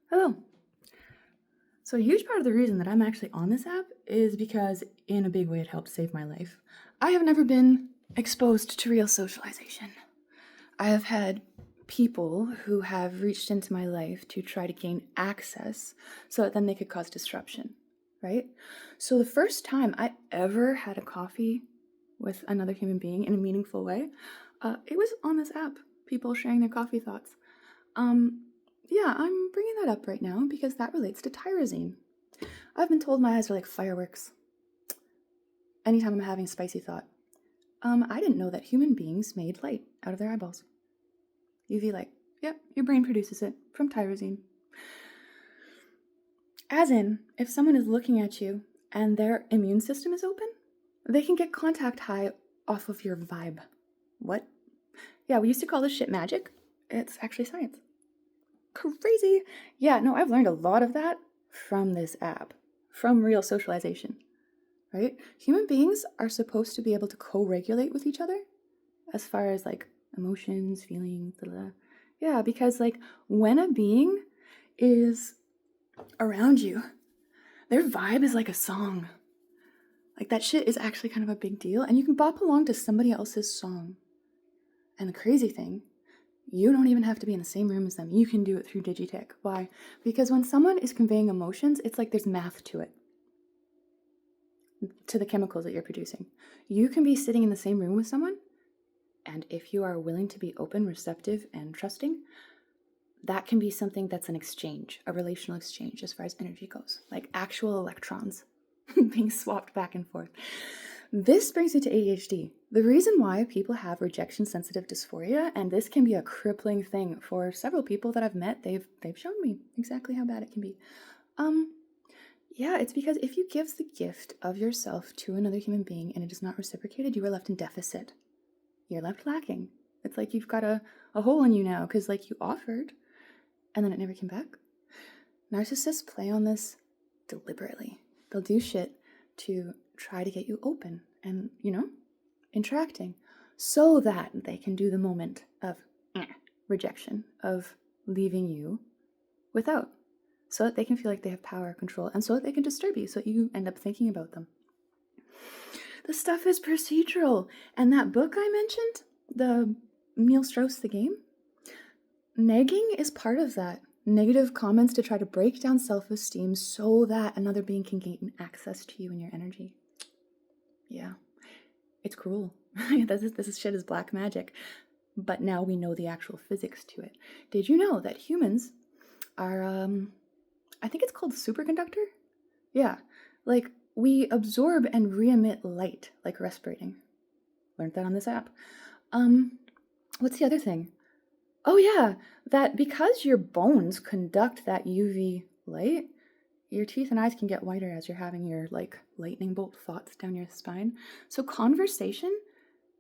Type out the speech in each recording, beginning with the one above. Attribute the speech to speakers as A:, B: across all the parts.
A: Hello. So, a huge part of the reason that I'm actually on this app is because, in a big way, it helped save my life. I have never been exposed to real socialization. I have had people who have reached into my life to try to gain access so that then they could cause disruption, right? So, the first time I ever had a coffee with another human being in a meaningful way, it was on this app, people sharing their coffee thoughts. Um, yeah, I'm bringing that up right now because that relates to tyrosine. I've been told my eyes are like fireworks anytime I'm having a spicy thought. I didn't know that human beings made light out of their eyeballs. UV light. Yep, your brain produces it from tyrosine. As in, if someone is looking at you and their immune system is open, they can get contact high off of your vibe. What? Yeah, we used to call this shit magic. It's actually science. Crazy. Yeah, no, I've learned a lot of that from this app, from real socialization, right? Human beings are supposed to be able to co-regulate with each other as far as like emotions, feelings, blah, blah. Yeah, because like when a being is around you, their vibe is like a song. Like that shit is actually kind of a big deal, and you can bop along to somebody else's song. And the crazy thing, you don't even have to be in the same room as them. You can do it through Digitech. Why? Because when someone is conveying emotions, it's like there's math to it, to the chemicals that you're producing. You can be sitting in the same room with someone, and if you are willing to be open, receptive, and trusting, that can be something that's an exchange, a relational exchange as far as energy goes, like actual electrons being swapped back and forth. This brings me to ADHD. The reason why people have rejection-sensitive dysphoria, and this can be a crippling thing for several people that I've met, they've shown me exactly how bad it can be. Yeah, it's because if you give the gift of yourself to another human being and it is not reciprocated, you are left in deficit. You're left lacking. It's like you've got a hole in you now because like you offered and then it never came back. Narcissists play on this deliberately. They'll do shit to try to get you open and, interacting so that they can do the moment of rejection, of leaving you without, so that they can feel like they have power, control, and so that they can disturb you so that you end up thinking about them. The stuff is procedural. And that book I mentioned, the Neil Strauss, The Game, negging is part of that. Negative comments to try to break down self-esteem so that another being can gain access to you and your energy. Yeah, it's cruel. This shit is black magic. But now we know the actual physics to it. Did you know that humans are, I think it's called superconductor? Yeah, like we absorb and re-emit light, like respirating. Learned that on this app. What's the other thing? Oh yeah, that because your bones conduct that UV light, your teeth and eyes can get whiter as you're having your like lightning bolt thoughts down your spine. So conversation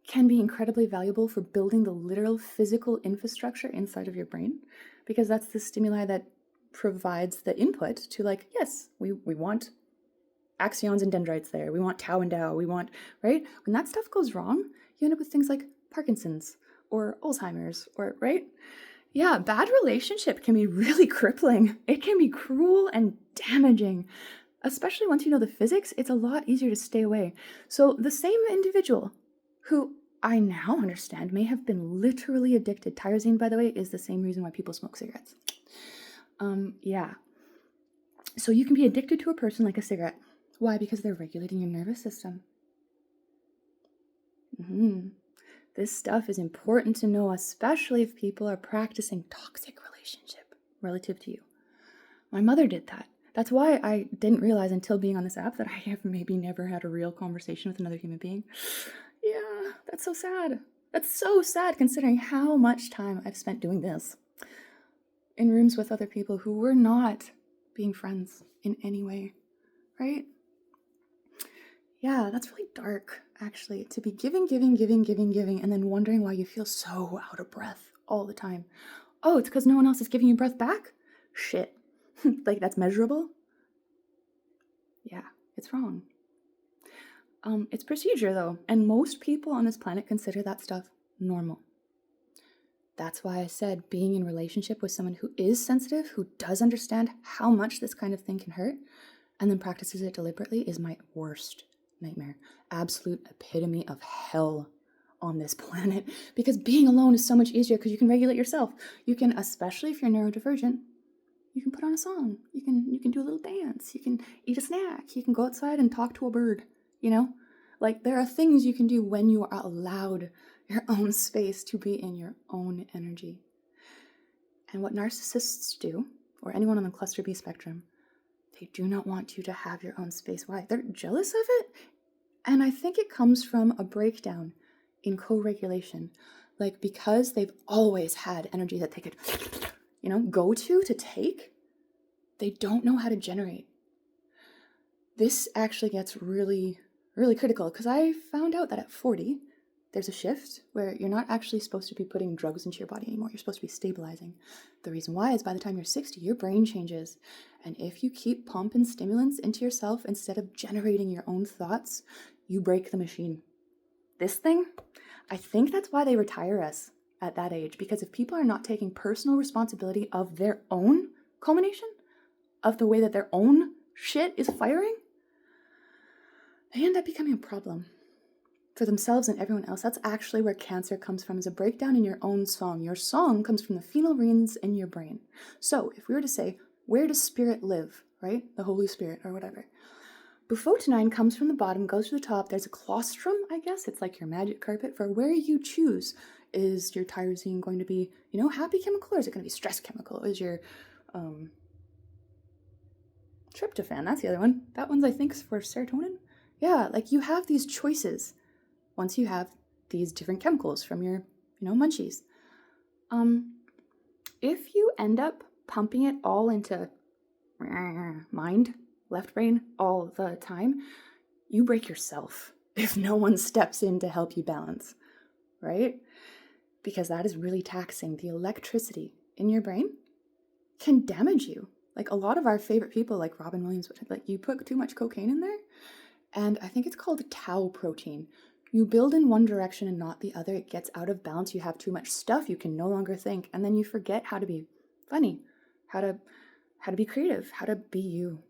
A: can be incredibly valuable for building the literal physical infrastructure inside of your brain, because that's the stimuli that provides the input to like, yes, we want axons and dendrites there. We want tau and tau. We want, right? When that stuff goes wrong, you end up with things like Parkinson's or Alzheimer's, or, right? Yeah, bad relationship can be really crippling. It can be cruel and damaging. Especially once you know the physics, it's a lot easier to stay away. So the same individual who I now understand may have been literally addicted. Tyrosine, by the way, is the same reason why people smoke cigarettes. Yeah. So you can be addicted to a person like a cigarette. Why? Because they're regulating your nervous system. This stuff is important to know, especially if people are practicing toxic relationship relative to you. My mother did that. That's why I didn't realize until being on this app that I have maybe never had a real conversation with another human being. Yeah, that's so sad. That's so sad considering how much time I've spent doing this in rooms with other people who were not being friends in any way, right? Yeah, that's really dark, actually, to be giving, and then wondering why you feel so out of breath all the time. Oh, it's because no one else is giving you breath back? Shit. Like, that's measurable? Yeah, it's wrong. It's procedure, though, and most people on this planet consider that stuff normal. That's why I said being in relationship with someone who is sensitive, who does understand how much this kind of thing can hurt, and then practices it deliberately is my worst nightmare. Absolute epitome of hell on this planet. Because being alone is so much easier because you can regulate yourself. You can, especially if you're neurodivergent, you can put on a song. You can do a little dance. You can eat a snack. You can go outside and talk to a bird, you know? Like, there are things you can do when you are allowed your own space to be in your own energy. And what narcissists do, or anyone on the cluster B spectrum, they do not want you to have your own space. Why? They're jealous of it. And I think it comes from a breakdown in co-regulation. Like, because they've always had energy that they could, go to take, they don't know how to generate. This actually gets really, really critical because I found out that at 40, there's a shift where you're not actually supposed to be putting drugs into your body anymore. You're supposed to be stabilizing. The reason why is by the time you're 60, your brain changes. And if you keep pumping stimulants into yourself instead of generating your own thoughts, you break the machine. This thing, I think that's why they retire us at that age. Because if people are not taking personal responsibility of their own culmination, of the way that their own shit is firing, they end up becoming a problem for themselves and everyone else. That's actually where cancer comes from, is a breakdown in your own song. Your song comes from the phenolrines in your brain. So if we were to say, where does spirit live, right? The Holy Spirit or whatever. Bufotenine comes from the bottom, goes to the top. There's a claustrum, I guess. It's like your magic carpet for where you choose. Is your tyrosine going to be, happy chemical, or is it going to be stress chemical? Is your tryptophan, that's the other one. That one's, I think, for serotonin. Yeah, like you have these choices once you have these different chemicals from your, munchies. If you end up pumping it all into mind, left brain all the time, you break yourself if no one steps in to help you balance, right? Because that is really taxing. The electricity in your brain can damage you. Like a lot of our favorite people, like Robin Williams, like you put too much cocaine in there, and I think it's called tau protein. You build in one direction and not the other. It gets out of balance. You have too much stuff. You can no longer think, and then you forget how to be funny, how to be creative, how to be you.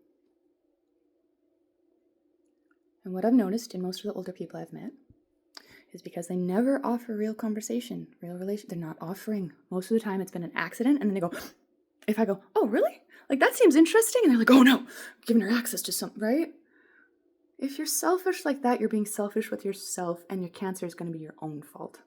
A: And what I've noticed in most of the older people I've met is because they never offer real conversation, real relation. They're not offering. Most of the time, it's been an accident, and then they go. If I go, oh, really? Like, that seems interesting. And they're like, oh, no, I'm giving her access to something, right? If you're selfish like that, you're being selfish with yourself, and your cancer is going to be your own fault.